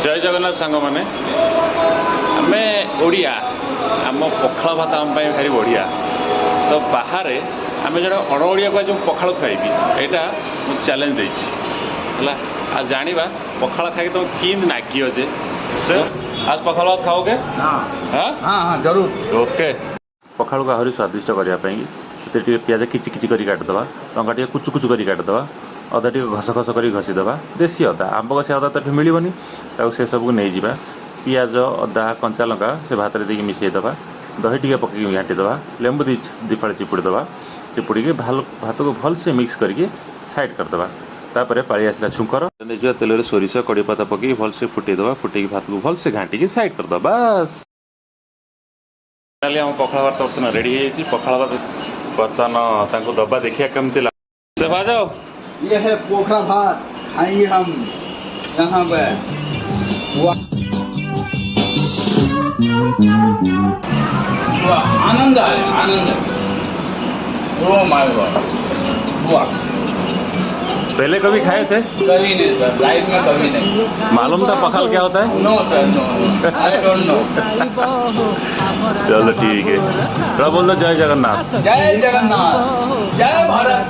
जय जगन्नाथ सांग मैंने आम ओडिया आम पखाड़ भात आम भारी बढ़िया तो बाहर आम जो अण ओडिया को जो पखाड़ खाइबी यहाँ मुझे चैलेंज देला आ जाना पखाड़ खाई तुम किंद नागी जे सर आज पखाड़ भात खाओगे? हाँ हाँ जरूर। ओके पखाड़ को आहरी स्वादिष्ट करने पियाज किचि किचि कर काटिदेवा लंका टे कुचु कुचु कर काटिदेवा अदा टे घस घस कर घसीदेवा देसी अदा आंब कषिया अदा तो मिलबनी से सबको नहीं जावा पियाज अदा कंचा लंका से भात में मिसईदेवा दही टे पक घाटीदेवा लेंबू दीफाड़ चिपुड़ीदेवा चिपुड़ी भात को भलसे मिक्स करके साइड करदेवा तापर पाली आसला छुंकर तेल सोरिष कड़ी पत्ता पकई भलसे फुटेदेवा फुटे भात को भलसे घाटिकी साइड करदेवा बास पखाड़ भात बर्तमान रेडी है पखाड़ भात बर्तमान दबा देखिए कमती से बाजाओ ये है पोखरा भात खाएंगे हम यहाँ पे आनंद आए आनंद। ओ माय गॉड वाह पहले कभी खाए थे? कभी नहीं सर, लाइफ में कभी नहीं। मालूम था पखाल क्या होता है? No sir no, I don't know. चलो ठीक है, बोल दो जय जगन्नाथ। जय जगन्नाथ, जय भारत।